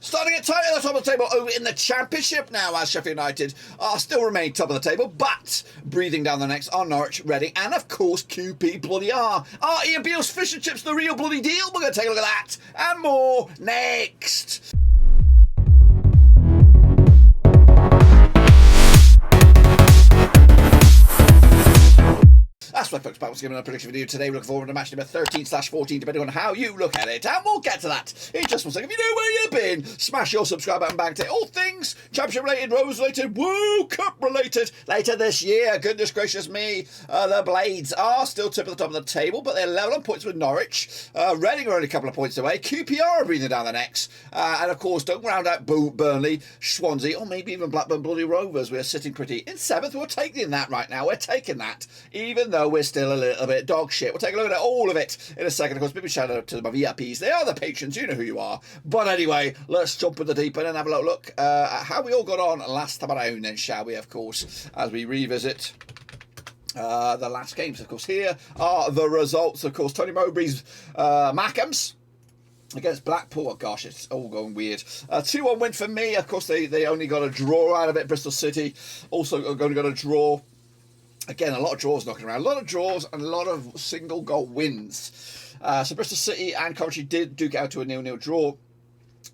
Starting at tight at the top of the table over in the Championship now, as Sheffield United are still remain top of the table, but breathing down the necks are Norwich, Reading, and of course QP bloody R. Are Ian Beale's fish and chips the real bloody deal? We're going to take a look at that and more next. That's right, folks, back once again on a prediction video today. We're looking forward to match number 13/14, depending on how you look at it. And we'll get to that in just one second. If you know where you've been, smash your subscribe button back to all things Championship related, Rovers related, Woo Cup related later this year. Goodness gracious me. The Blades are still tip at the top of the table, but they're level on points with Norwich. Reading are only a couple of points away. QPR are breathing down the necks. And of course, don't round out Burnley, Swansea, or maybe even Blackburn bloody Rovers. We're sitting pretty in 7th. We're taking that right now. We're taking that, even though we're still a little bit dog shit. We'll take a look at all of it in a second. Of course, big shout out to my VIPs. They are the patrons. You know who you are. But anyway, let's jump in the deep end and have a look at how we all got on last time around then, shall we, of course, as we revisit the last games. Of course, here are the results. Of course, Tony Mowbray's Mackhams against Blackpool. Oh gosh, it's all going weird. 2-1 win for me. Of course, they only got a draw out of it. Bristol City also only got a draw. Again, a lot of draws knocking around. A lot of draws and a lot of single goal wins. So Bristol City and Coventry did duke out to a 0-0 draw.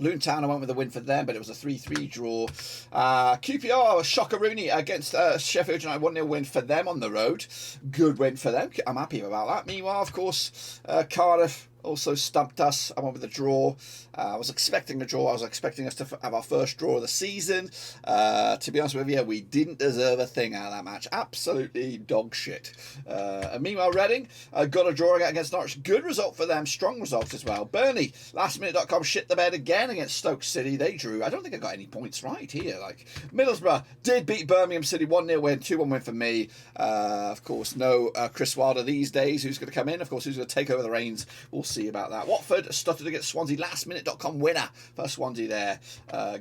Luton Town, I went with a win for them, but it was a 3-3 draw. QPR, Shockaroony against Sheffield United, 1-0 win for them on the road. Good win for them. I'm happy about that. Meanwhile, of course, Cardiff also stumped us. I went with a draw. I was expecting a draw. I was expecting us to have our first draw of the season. To be honest with you, we didn't deserve a thing out of that match. Absolutely dog shit. And meanwhile, Reading got a draw against Norwich. Good result for them. Strong results as well. Burnley, lastminute.com, shit the bed again against Stoke City. They drew. I don't think I got any points right here. Like Middlesbrough did beat Birmingham City. 1-0 win, 2-1 win for me. Of course, no Chris Wilder these days. Who's going to come in? Of course, who's going to take over the reins? We'll see about that. Watford stuttered against Swansea. Lastminute.com winner for Swansea there,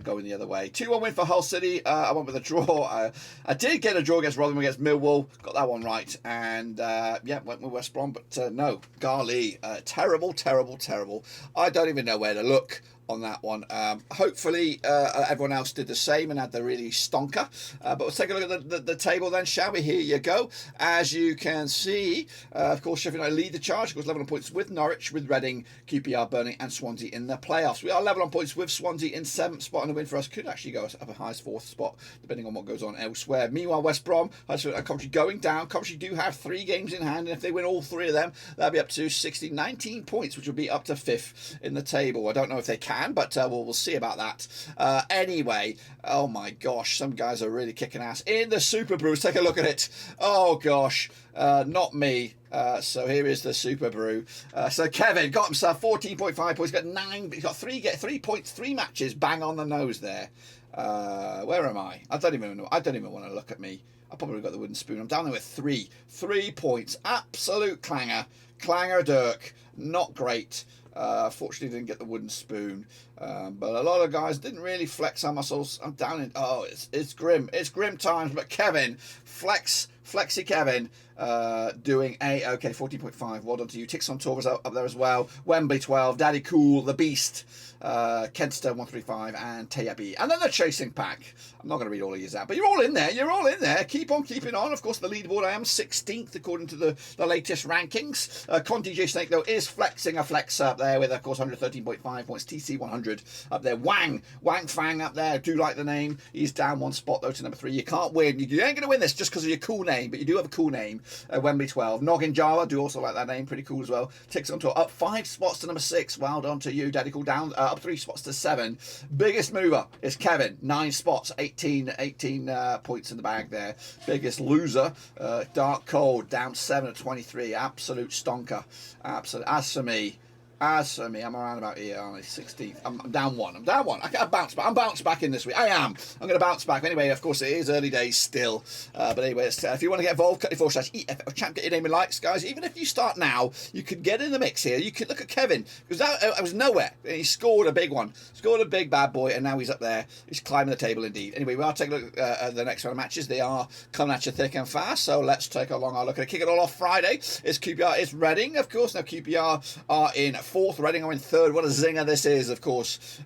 going the other way. 2-1 win for Hull City. I went with a draw. I did get a draw against Rotherham against Millwall. Got that one right. And yeah, went with West Brom. But no, golly, terrible, terrible, terrible. I don't even know where to look on that one. Hopefully everyone else did the same and had the really stonker, but we'll take a look at the table then, shall we? Here you go. As you can see, of course, Sheffield United lead the charge. Of course, level on points with Norwich, with Reading, QPR, Burnley and Swansea in the playoffs. We are level on points with Swansea in 7th spot, and a win for us could actually go up as high as 4th spot depending on what goes on elsewhere. Meanwhile, West Brom, Huddersfield and Coventry going down. Coventry do have 3 games in hand, and if they win all 3 of them, that'll be up to 19 points, which will be up to 5th in the table. I don't know if they can, but we'll see about that. Anyway, oh my gosh, some guys are really kicking ass in the Super Brews. Take a look at it. Oh gosh, not me. So here is the Super Brew. So Kevin got himself 14.5 points. He's got 3 points, 3 matches, bang on the nose there. Where am I? I don't even know. I don't even want to look at me. I probably got the wooden spoon. I'm down there with 3 points. Absolute clanger Dirk. Not great. Fortunately didn't get the wooden spoon, but a lot of guys didn't really flex our muscles. I'm down in, it's grim times. But Kevin, flexy Kevin, doing a okay 14.5. Well done to you. Ticks on Torres up there as well. Wembley 12, Daddy Cool, the Beast, Kentster 135 and Tayabi, and then the chasing pack. I'm not going to read all of these out, but you're all in there. Keep on keeping on. Of course, the leaderboard, I am 16th according to the latest rankings. Conti J Snake though is flexing a flex up there with, of course, 113.5 points. TC 100 up there. Wang Fang up there. Do like the name. He's down 1 spot though to number 3. You can't win. You ain't going to win this just because of your cool name, but you do have a cool name. Wembley 12. Noggin Java, do also like that name. Pretty cool as well. Ticks on top. Up 5 spots to number 6. Well done to you, Daddy Cool. Down up 3 spots to 7. Biggest mover is Kevin. 9 spots. 18 points in the bag there. Biggest loser, Dark Cold, down 7 at 23. Absolute stonker. Absolute. As for me, I'm around about here, aren't I? 16th. I'm down 1. I can't bounce back. I'm bounced back in this week. I'm going to bounce back. Anyway, of course, it is early days still. But anyway, if you want to get involved, /EFL Champ, get your name in likes, guys. Even if you start now, you can get in the mix here. You can look at Kevin, because I was nowhere. He scored a big one. Scored a big bad boy, and now he's up there. He's climbing the table indeed. Anyway, we are taking a look at the next round of matches. They are coming at you thick and fast, so let's take a long look at it. Kick it all off Friday. It's QPR, it's Reading, of course. Now QPR are in 4th. Reading are in 3rd. What a zinger this is, of course.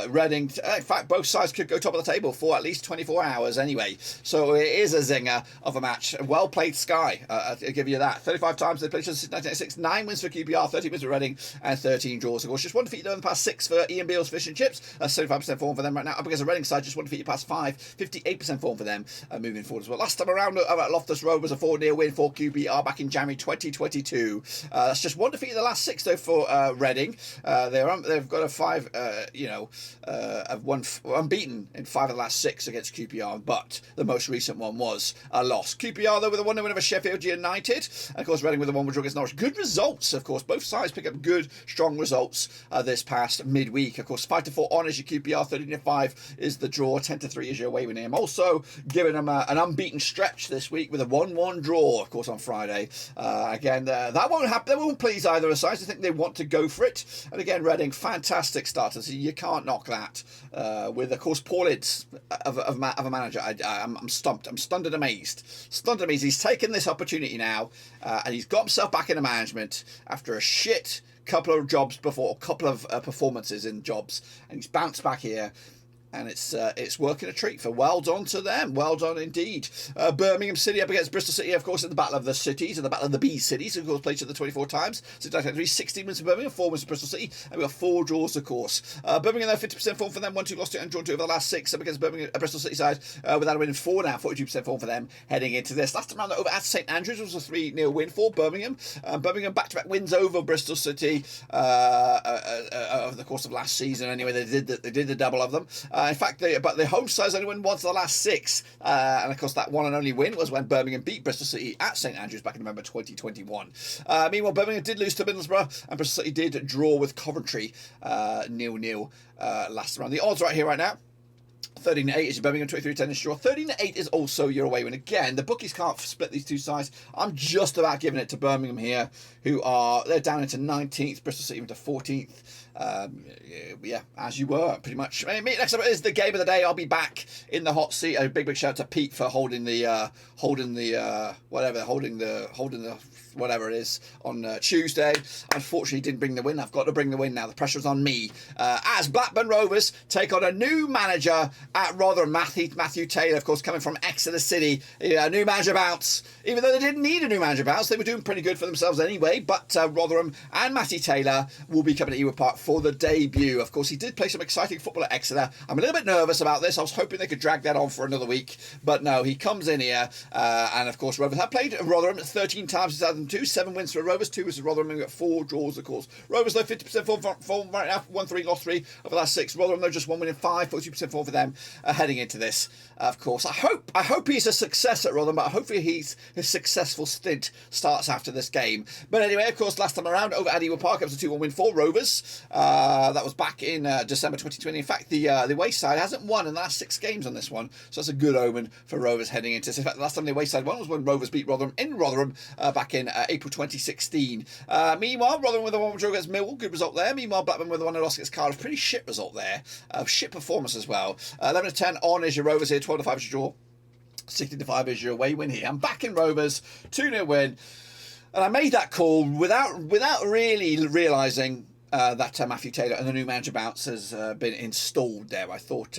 Reading, in fact, both sides could go top of the table for at least 24 hours anyway. So it is a zinger of a match. Well played, Sky. I'll give you that. 35 times they played since 1996. 9 wins for QPR, 13 wins for Reading, and 13 draws. Of course, just one defeat though in the past 6 for Ian Beale's Fish and Chips. 75% form for them right now. Up against the Reading side, just one defeat past 5. 58% form for them moving forward as well. Last time around at Loftus Road was a 4-0 win for QPR back in January 2022. That's just one defeat in the last 6 though for Reading. They've got a 5, have won unbeaten in 5 of the last 6 against QPR, but the most recent one was a loss. QPR though with a 1-0 win over Sheffield United, and of course Reading with a 1-1 draw against Norwich. Good results, of course. Both sides pick up good, strong results this past midweek. Of course, 5-4 on is your QPR, 13-5 is the draw, 10-3 is your away win. I'm also giving them an unbeaten stretch this week with a 1-1 draw, of course, on Friday. Again, that won't happen. That won't please either of the sides. I think they want to go for it. And again, Reading, fantastic starter. So you can't knock that. With, of course, Paul Ince of a manager. I'm stumped. I'm stunned and amazed. Stunned and amazed. He's taken this opportunity now, and he's got himself back into management after a shit couple of jobs before, a couple of performances in jobs, and he's bounced back here. And it's working a treat for. Well done to them. Well done indeed. Birmingham City up against Bristol City, of course, in the Battle of the Cities, and the Battle of the B Cities, of course, played each other 24 times. So 16 wins for Birmingham, 4 wins for Bristol City, and we've got 4 draws, of course. Birmingham, though, 50% form for them, 1-2 lost to and drawn 2 over the last 6 up against Bristol City side, without a win in 4 now, 42% form for them heading into this. Last time round over at St Andrews was a 3-0 win for Birmingham. Birmingham back-to-back wins over Bristol City over the course of last season. Anyway, they did the double of them. In fact, the home side's only won once of the last 6, and of course that one and only win was when Birmingham beat Bristol City at St Andrews back in November 2021. Meanwhile, Birmingham did lose to Middlesbrough, and Bristol City did draw with Coventry 0-0 last round. The odds right here right now. 13-8 is your Birmingham, 23-10 is your draw. 13-8 is also your away win. Again, the bookies can't split these two sides. I'm just about giving it to Birmingham here, they're down into 19th, Bristol City into 14th. Yeah, as you were, pretty much. Next up is the game of the day. I'll be back in the hot seat. A big shout out to Pete for holding the whatever it is on Tuesday. Unfortunately, didn't bring the win. I've got to bring the win now. The pressure's on me. As Blackburn Rovers take on a new manager at Rotherham, Matthew Taylor, of course, coming from Exeter City. A new manager bounce. Even though they didn't need a new manager bounce, they were doing pretty good for themselves anyway. But Rotherham and Matthew Taylor will be coming to Ewood Park for the debut. Of course, he did play some exciting football at Exeter. I'm a little bit nervous about this. I was hoping they could drag that on for another week. But no, he comes in here. And of course, Rovers have played Rotherham 13 times in 2002. 7 wins for Rovers, 2 wins for Rotherham, and we've got 4 draws, of course. Rovers, though, 50% form right now, 1-3, lost 3 over the last 6. Rotherham, though, just 1 win in 5, 42% form for them heading into this, of course. I hope he's a success at Rotherham, but hopefully his successful stint starts after this game. But anyway, of course, last time around over at Ewood Park, it was a 2-1 win for Rovers. That was back in December 2020. In fact, the away side hasn't won in the last 6 games on this one, so that's a good omen for Rovers heading into this. In fact, the last time the away side won was when Rovers beat Rotherham in Rotherham back in April 2016. Meanwhile, Rotherham with a 1-1 draw against Millwall, good result there. Meanwhile, Blackburn with a 1-0 loss against Cardiff, pretty shit result there. Shit performance as well. 11-10 on is your Rovers here, 12-5 is your draw, 16-5 is your away win here. I'm back in Rovers, 2-0 win, and I made that call without really realising that Matthew Taylor and the new manager bounce has been installed there. I thought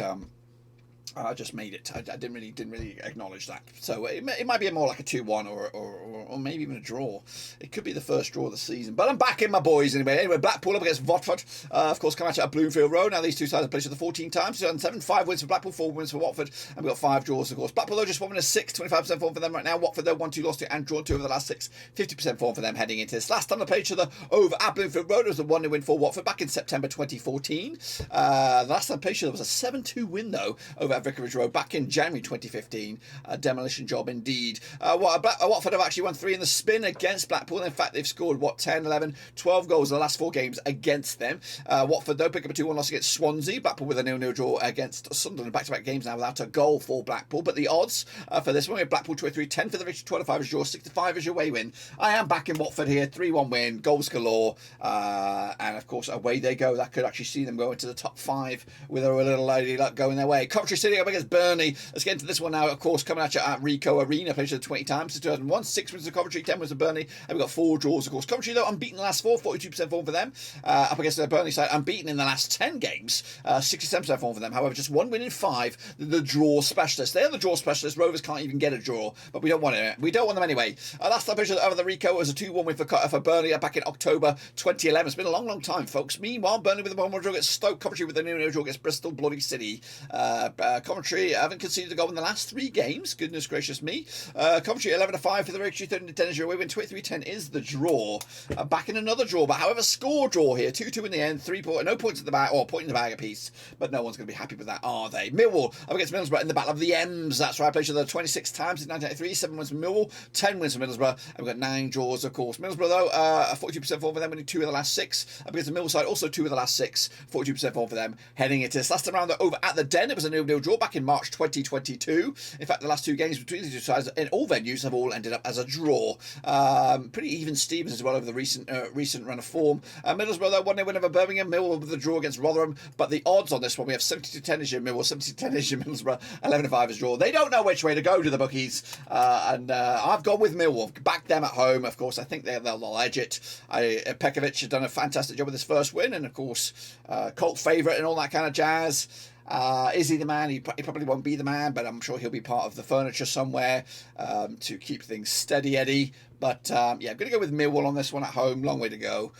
I just made it. I didn't really acknowledge that. So it might be more like a 2-1 or maybe even a draw. It could be the first draw of the season. But I'm back in my boys anyway. Anyway, Blackpool up against Watford. Of course, come out at Bloomfield Road. Now these two sides have played each other 14 times. 2007, 5 wins for Blackpool, 4 wins for Watford. And we've got 5 draws, of course. Blackpool, though, just 1 win and 6, 25% form for them right now. Watford, though, 1-2 lost to and drawn 2 over the last 6, 50% form for them heading into this. Last time they played each other over at Bloomfield Road, it was a 1-0 win for Watford back in September 2014. The last time they played each other was a 7-2 win, though, over at Vicarage Road back in January 2015. A demolition job indeed. Watford have actually won 3 in the spin against Blackpool. In fact, they've scored 10, 11, 12 goals in the last 4 games against them. Watford, though, pick up a 2-1 loss against Swansea. Blackpool with a 0-0 draw against Sunderland. Back-to-back games now without a goal for Blackpool. But the odds for this one, we have Blackpool 23-10 for the victory, 25 is your, 65 is your away win. I am back in Watford here, 3-1 win, goals galore, and of course away they go. That could actually see them go into the top 5 with a little lady luck going their way. Coventry City City up against Burnley. Let's get into this one now. Of course, coming at you at Ricoh Arena, played 20 times since 2001. 6 wins to Coventry, 10 wins to Burnley, and we've got 4 draws. Of course, Coventry though unbeaten the last 4, 42% form for them. Up against the Burnley side, unbeaten in the last 10 games, 67% form for them. However, just 1 win in 5. The draw specialists. They are the draw specialists. Rovers can't even get a draw, but we don't want it. We don't want them anyway. Last time picture of the Ricoh was a 2-1 win for Burnley back in October 2011. It's been a long time, folks. Meanwhile, Burnley with a 1-1 draw against Stoke. Coventry with a 0-0 draw against Bristol Bloody City. Coventry haven't conceded a goal in the last 3 games. Goodness gracious me. Coventry 11-5 for the victory, 13-10 is your away win, 23-10 is the draw. Back in another draw, but however, score draw here, 2-2 in the end, no points in the bag, or point in the bag apiece, but no one's going to be happy with that, are they? Millwall up against Middlesbrough in the Battle of the M's. That's right, I played each other 26 times in 1983, 7 wins for Millwall, 10 wins for Middlesbrough, and we've got 9 draws, of course. Middlesbrough, though, 42% form for them, winning 2 of the last 6. Up against the Millwall side, also 2 of the last 6, 42% form for them, heading into this last time around, over at the Den. It was a 0-0 draw back in March 2022. In fact, the last 2 games between the two sides in all venues have all ended up as a draw. Pretty even Stevens as well over the recent run of form. Middlesbrough, though, 1-0 win over Birmingham. Millwall with the draw against Rotherham, but the odds on this one, we have 70-10 is your Millwall, 70-10 is your Middlesbrough, 11-5 is draw. They don't know which way to go to the bookies, and I've gone with Millwall. Back them at home, of course. I think they'll edge it. Pekovic has done a fantastic job with his first win, and of course, cult favourite and all that kind of jazz. Is he the man? He probably won't be the man, but I'm sure he'll be part of the furniture somewhere to keep things steady, Eddie. But yeah, I'm going to go with Millwall on this one at home. Long way to go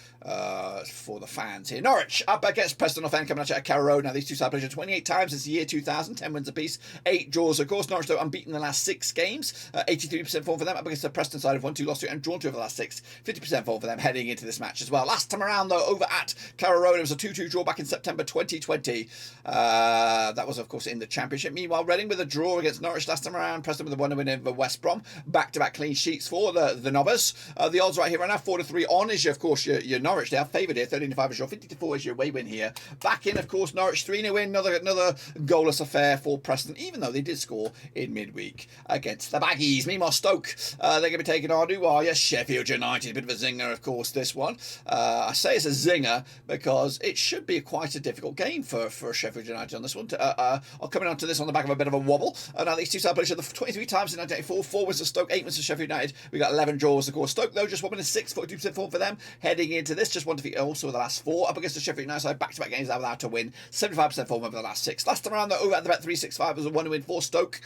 for the fans here. Norwich up against Preston North End, coming at you at Carrow Road. Now, these two sides played 28 times since the year 2000, 10 wins apiece, 8 draws. Of course, Norwich, though, unbeaten in the last 6 games, 83% form for them. Up against the Preston side of 1-2, lost 2, and drawn 2 over the last 6, 50% form for them heading into this match as well. Last time around, though, over at Carrow Road, it was a 2-2 draw back in September 2020. That was, of course, in the Championship. Meanwhile, Reading with a draw against Norwich last time around. Preston with a 1-0 win over West Brom. Back-to-back clean sheets for the novice. The odds right here right now, 4-3 on is, of course, your Norwich. They are favoured here, 13-5 is your, 50-4 is your away win here. Back in, of course, Norwich 3-0 win, another goalless affair for Preston, even though they did score in midweek against the Baggies. Meanwhile, Stoke, they're going to be taking on, who are you? Sheffield United. A bit of a zinger, of course, this one. I say it's a zinger because it should be quite a difficult game for Sheffield United on this one. I'll come on to this on the back of a bit of a wobble. Now, these two sides played each other 23 times in 1984, 4 wins to Stoke, 8 wins to Sheffield United. We got 11 draws, of course. Stoke, though, just 1 win in 6, 42% form for them. Heading into this, just 1 defeat also the last 4. Up against the Sheffield United side, back-to-back games allowed to win, 75% form over the last 6. Last time around, though, over at the bet 365 was a 1 win for Stoke.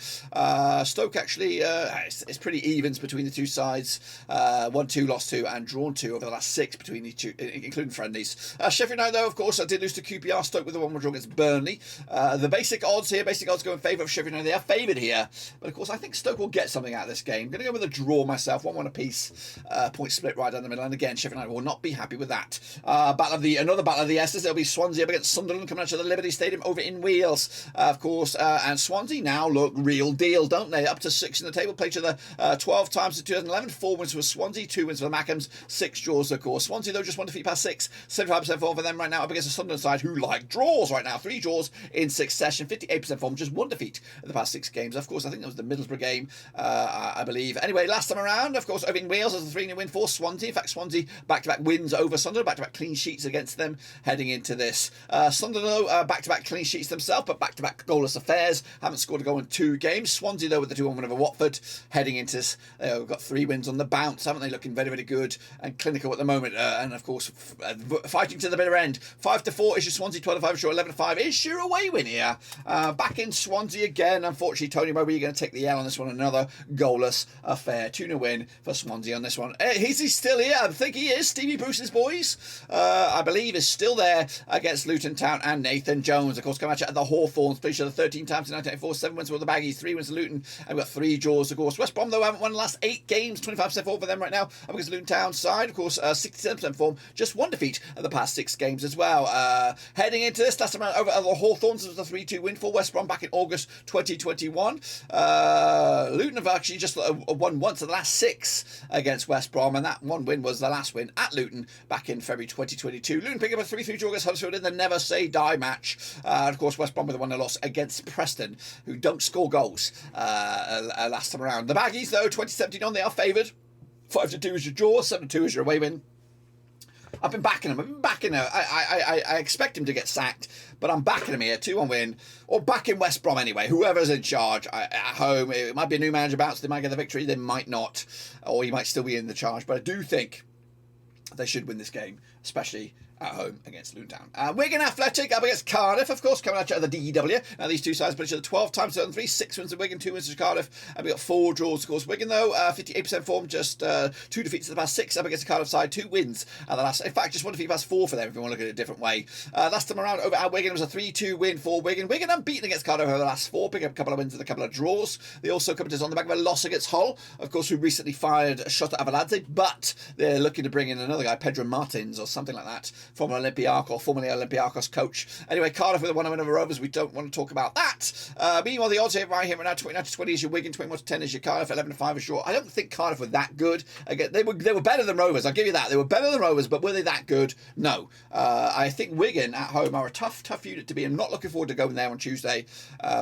Stoke actually, it's pretty evens between the two sides. 1-2, lost 2, and drawn 2 over the last 6 between the two, including friendlies. Sheffield United, though, of course, did lose to QPR. Stoke with a 1-1 draw against Burnley. The basic odds go in favour of Sheffield United. They are favoured here, but of course, I think Stoke will get something out of this game. I'm going to go with a draw myself, 1-1 apiece. Point split right down the middle, and again, Sheffield United will not be happy with that. Another battle of the S's. It'll be Swansea up against Sunderland coming out to the Liberty Stadium over in Wales, of course. And Swansea now look real deal, don't they? Up to 6 in the table. Played each other 12 times in 2011. 4 wins for Swansea, 2 wins for the Mackhams, 6 draws, of course. Swansea, though, just 1 defeat past 6, 75% form for them right now. Up against the Sunderland side, who like draws right now. 3 draws in succession, 58% form, just 1 defeat in the past 6 games. Of course, I think that was the Middlesbrough game, I believe. Anyway, last time around, of course, over in Wales, as a 3-0 win for Swansea. In fact, Swansea back-to-back wins over Sunderland, back-to-back clean sheets against them heading into this. Sunderland, though, back-to-back clean sheets themselves, but back-to-back goalless affairs. Haven't scored a goal in 2 games. Swansea, though, with the 2-1 win over Watford heading into this. We've got 3 wins on the bounce, haven't they? Looking very, very good and clinical at the moment. And, of course, fighting to the bitter end. 5-4 is your Swansea, 12-5 is your 11-5 is your away win here. Back in Swansea again. Unfortunately, Tony Mowbray, you're going to take the L on this one. Another goalless affair. 2-0 win for Swansea on this one. Is he still here? I think he is. Stevie Bruce's boys, I believe, is still there against Luton Town and Nathan Jones. Of course, come at you at the Hawthorns. Played each other 13 times in 1984. 7 wins for the Baggies, 3 wins to Luton, and we've got 3 draws, of course. West Brom, though, haven't won the last 8 games. 25% form for them right now. Up against Luton Town side, of course, 67% form. Just 1 defeat at the past 6 games as well. Heading into this, last time around over at the Hawthorns, it was a 3-2 win for West Brom back in August 2021. Luton have actually just won once in the last 6 against West Brom, and that 1 win was the last win at Luton back in February 2022. Luton pick up a 3-3 draw against Huddersfield in the never say die match. And of course, West Brom with a 1-0 loss against Preston, who don't score goals last time around. The Baggies, though, 2017 on, they are favoured. 5-2 is your draw, 7-2 is your away win. I've been backing him. I expect him to get sacked, but I'm backing him here. 2-1 win, or backing West Brom anyway. Whoever's in charge at home, it might be a new manager bounce. They might get the victory. They might not, or he might still be in the charge. But I do think they should win this game, especially at home against Luton Town. Wigan Athletic up against Cardiff, of course, coming out of the DW. Now, these two sides put each other 12 times 7-3, 6 wins to Wigan, 2 wins to Cardiff, and we got 4 draws, of course. Wigan, though, 58% form, just 2 defeats in the past 6 up against the Cardiff side, 2 wins at the last. In fact, just 1 defeat past 4 for them, if you want to look at it a different way. Last time around over at Wigan, it was a 3-2 win for Wigan. Wigan unbeaten against Cardiff over the last 4, picking up a couple of wins and a couple of draws. They also come to us on the back of a loss against Hull, of course, who recently fired Shota Avaladze, but they're looking to bring in another guy, Pedro Martins, or something like that, from Olympiacos, or formerly Olympiacos coach. Anyway, Cardiff with a 1-win over Rovers. We don't want to talk about that. Meanwhile, the odds here right here right now, 29-20 is your Wigan, 21-10 is your Cardiff, 11-5 is your. I don't think Cardiff were that good. Again, they were better than Rovers. I'll give you that. They were better than Rovers, but were they that good? No. I think Wigan at home are a tough unit to be. I'm not looking forward to going there on Tuesday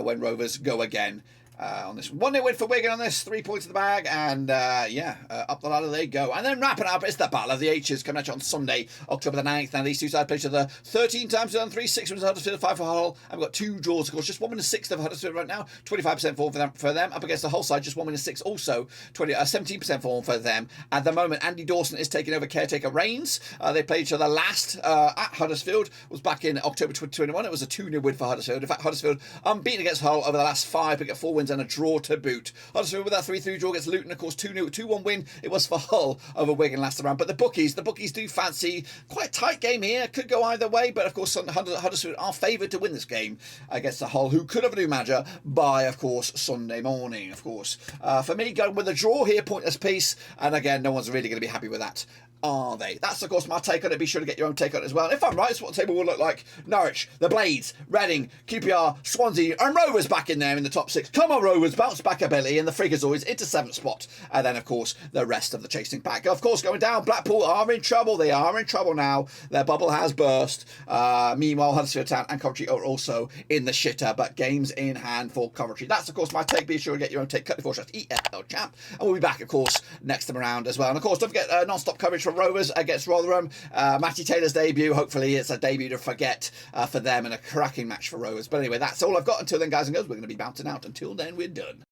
when Rovers go again. On this 1-0 win for Wigan on this, 3 points in the bag, and up the ladder they go. And then wrapping up, it's the Battle of the H's coming at you on Sunday, October the 9th. Now these two sides play each other 13 times on 3, 6 wins for Huddersfield, 5 for Hull, and we've got 2 draws, of course, just 1 win and 6 for Huddersfield right now, 25% form for them, up against the Hull side, just 1 win and 6, also 17% form for them. At the moment, Andy Dawson is taking over caretaker reins. They played each other last at Huddersfield, was back in October 2021. It was a 2-0 win for Huddersfield. In fact, Huddersfield unbeaten against Hull over the last 5, picking up 4 wins and a draw to boot. Huddersfield with that 3-3 draw against Luton, of course, 2-1 win. It was for Hull over Wigan last round. But the bookies do fancy quite a tight game here. Could go either way, but of course Huddersfield are favoured to win this game against the Hull, who could have a new manager by, of course, Sunday morning, of course. For me, going with a draw here, pointless piece, and again, no one's really going to be happy with that, are they? That's, of course, my take on it. Be sure to get your own take on it as well. And if I'm right, it's what the table will look like. Norwich, the Blades, Reading, QPR, Swansea, and Rovers back in there in the top 6. Come on, Rovers, bounce back ability, and the Freakazoids into 7th spot. And then, of course, the rest of the chasing pack. Of course, going down, Blackpool are in trouble. They are in trouble now. Their bubble has burst. Meanwhile, Huddersfield Town and Coventry are also in the shitter, but games in hand for Coventry. That's, of course, my take. Be sure to get your own take. Cut before shots, EFL Champ. And we'll be back, of course, next time around as well. And, of course, don't forget non-stop coverage from Rovers against Rotherham. Matty Taylor's debut. Hopefully it's a debut to forget for them, and a cracking match for Rovers. But anyway, that's all I've got. Until then, guys and girls, we're going to be bouncing out. Until then, we're done.